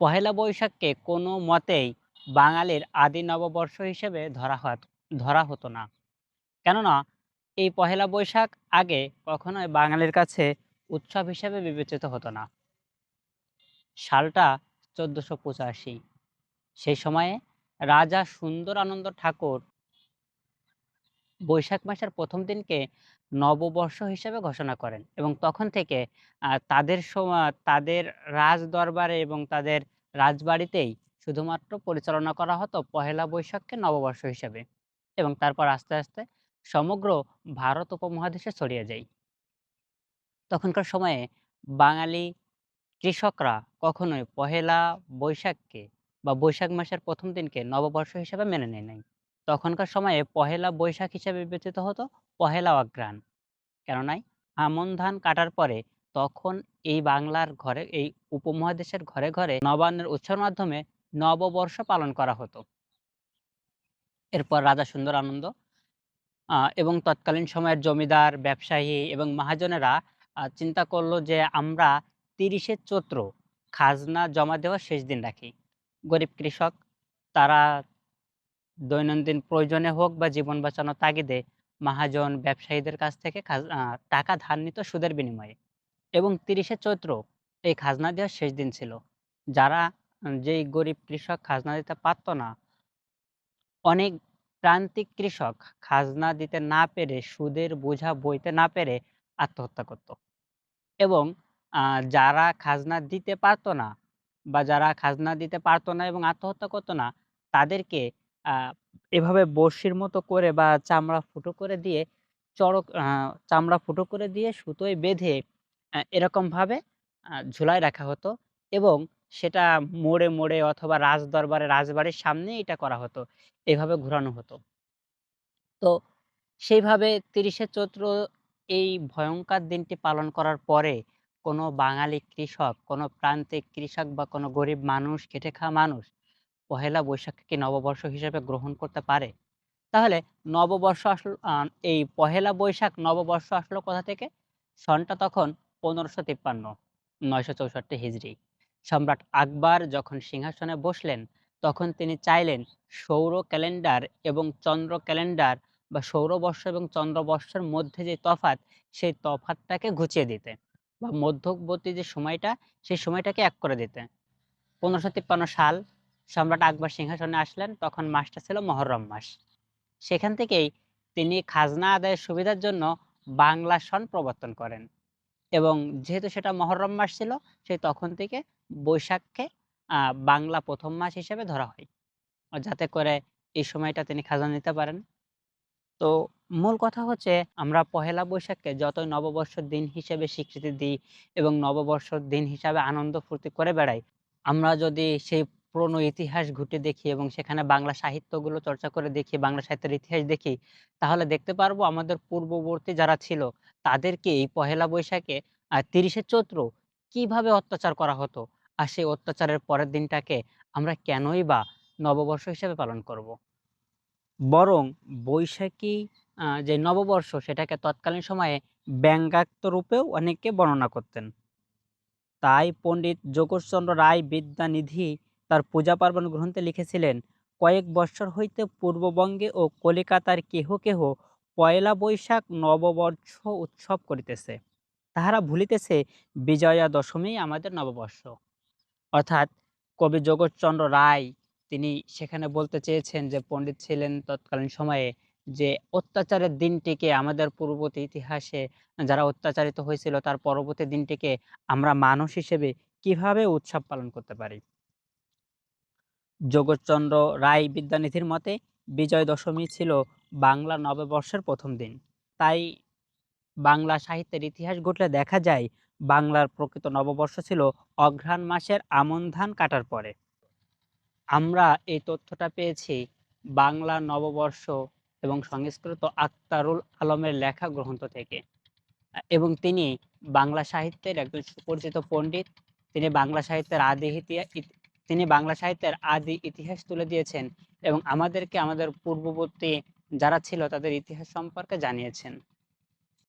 পহেলা বৈশাখকে কোনো মতেই বাঙালির আদি নববর্ষ হিসেবে ধরা হতো না। কেননা এই পহেলা বৈশাখ আগে কখনোই বাঙালির কাছে উৎসব হিসেবে বিবেচিত হতো না। সালটা ১৪৮৫। সেই সময়ে রাজা সুন্দরানন্দ ঠাকুর বৈশাখ মাসের ১ম দিনকে নববর্ষ হিসেবে ঘোষণা করেন এবং তখন থেকে তাদের রাজদরবারে এবং তাদের রাজবাড়িতেই শুধুমাত্র পরিচালনা করা হতো পহেলা বৈশাখকে নববর্ষ হিসেবে এবং তারপর আস্তে, আস্তে সমগ্র ভারত উপমহাদেশে ছড়িয়ে যায়। তখনকার সময়ে বাঙালি কৃষকরা কখনোই পহেলা বৈশাখকে বা বৈশাখ মাসের ১ম দিনকে নববর্ষ হিসেবে মেনে নেয় নাই। তখনকার সময়ে পহেলা বৈশাখ হিসেবে বিবেচিত হতো পহেলা অঘ্রান। কেননা আমন ধান কাটার পরে তখন এই বাংলার ঘরে এই উপমহাদেশের ঘরে, ঘরে নবান্নের উৎসবের মাধ্যমে নববর্ষ পালন করা হতো। এরপর রাজা সুন্দর আনন্দ এবং তৎকালীন সময়ের জমিদার, ব্যবসায়ী এবং মহাজনেরা চিন্তা করল যে আমরা ৩০শে চৈত্র খাজনা জমা দেওয়ার শেষ দিন রাখি। গরিব কৃষক তারা দৈনন্দিন প্রয়োজনে হোক বা জীবন বাঁচানোর তাগিদে মহাজন ব্যবসায়ীদের কাছ থেকে টাকা ধার নিত সুদের বিনিময়ে এবং ৩০শে চৈত্র এই খাজনা দেওয়ার শেষ দিন ছিল। যারা যেই গরিব কৃষক খাজনা দিতে পারত না, অনেক প্রান্তিক কৃষক খাজনা দিতে না পেরে সুদের বোঝা বইতে না পেরে আত্মহত্যা করত এবং যারা খাজনা দিতে পারত না বা যারা খাজনা দিতে পারত না এবং আত্মহত্যা করত না, তাদেরকে আ এভাবে বড়শির মতো করে বা চামড়া ফুটো করে দিয়ে সুতোয় বেঁধে এরকমভাবে ঝুলায় রাখা হতো এবং সেটা মোড়ে, মোড়ে অথবা রাজবাড়ির সামনেই এটা করা হতো। এভাবে ঘুরানো হতো। তো সেইভাবে ৩০শে চৈত্র এই ভয়ংকর দিনটি পালন করার পরে কোনো বাঙালি কৃষক, কোনো প্রান্তিক কৃষক বা কোনো গরিব মানুষ, খেটে খাওয়া মানুষ পহেলা বৈশাখকে কি নববর্ষ হিসেবে গ্রহণ করতে পারে? তাহলে নববর্ষ আসলো এই পহেলা বৈশাখ নববর্ষ আসলো কোথা থেকে? সনটা তখন ১৫৫৩, ৯৬৪ হিজরি। সম্রাট আকবর যখন সিংহাসনে বসলেন, তখন তিনি চাইলেন সৌর ক্যালেন্ডার এবং চন্দ্র ক্যালেন্ডার বা সৌরবর্ষ এবং চন্দ্রবর্ষের মধ্যে যে তফাৎ, সেই তফাৎটাকে ঘুচিয়ে দিতে বা মধ্যবর্তী যে সময়টা, সেই সময়টাকে এক করে দিতে। ১৫৫৩ সাল সম্রাট আকবর সিংহাসনে আসলেন, তখন মাসটা ছিল মহররম মাস। সেখান থেকেই তিনি খাজনা আদায়ের সুবিধার জন্য বাংলা সন প্রবর্তন করেন এবং যেহেতু সেটা মহররম মাস ছিল, সেই তখন থেকে বৈশাখকে বাংলা ১ম মাস হিসেবে ধরা হয়। যাতে করে এই সময়টা তিনি খাজনা নিতে পারেন। তো মূল কথা হচ্ছে আমরা পহেলা বৈশাখকে যতই নববর্ষের দিন হিসেবে স্বীকৃতি দিই এবং নববর্ষের দিন হিসাবে আনন্দ ফুর্তি করে বেড়াই, আমরা যদি সেই পুরনো ইতিহাস ঘুঁটে দেখি এবং সেখানে বাংলা সাহিত্যগুলো চর্চা করে দেখি, বাংলা সাহিত্যের ইতিহাস দেখি, তাহলে দেখতে পারবো আমাদের পূর্ববর্তী যারা ছিল তাদেরকে এই পহেলা বৈশাখে ৩০শে চৈত্র কিভাবে অত্যাচার করা হতো। আর সেই অত্যাচারের পরের দিনটাকে আমরা কেনই বা নববর্ষ হিসেবে পালন করব? বরং বৈশাখী যে নববর্ষ সেটাকে তৎকালীন সময়ে ব্যঙ্গাত্মক রূপেও অনেকে বর্ণনা করতেন। তাই পণ্ডিত যোগেশচন্দ্র রায় বিদ্যানিধি তার পূজা পার্বণ গ্রন্থে লিখেছিলেন, কয়েক বৎসর হইতে পূর্ববঙ্গে ও কলিকাতার কেহ কেহ পয়লা বৈশাখ নববর্ষ উৎসব করিতেছে। তাহারা ভুলিতেছে বিজয়া দশমী আমাদের নববর্ষ। অর্থাৎ কবি জগৎচন্দ্র রায় তিনি সেখানে বলতে চেয়েছেন যে পণ্ডিত ছিলেন তৎকালীন সময়ে, যে অত্যাচারের দিনটিকে আমাদের পূর্ববর্তী ইতিহাসে যারা অত্যাচারিত হয়েছিল তার পরবর্তী দিনটিকে আমরা মানুষ হিসেবে কিভাবে উৎসব পালন করতে পারি। জগৎচন্দ্র রায় বিদ্যানিধির মতে বিজয় দশমী ছিল বাংলা নববর্ষের ১ম দিন। তাই বাংলা সাহিত্যের ইতিহাস ঘটলে দেখা যায় বাংলার প্রকৃত নববর্ষ ছিল অঘ্রাণ মাসের আমন ধান কাটার পরে। আমরা এই তথ্যটা পেয়েছি বাংলা নববর্ষ এবং সংস্কৃত আক্তারুল আলমের লেখা গ্রন্থ থেকে। এবং তিনি বাংলা সাহিত্যের একজন সুপরিচিত পণ্ডিত। তিনি বাংলা সাহিত্যের আদি ইতিহাস তুলে দিয়েছেন এবং আমাদেরকে আমাদের পূর্ববর্তী যারা ছিল তাদের ইতিহাস সম্পর্কে জানিয়েছেন।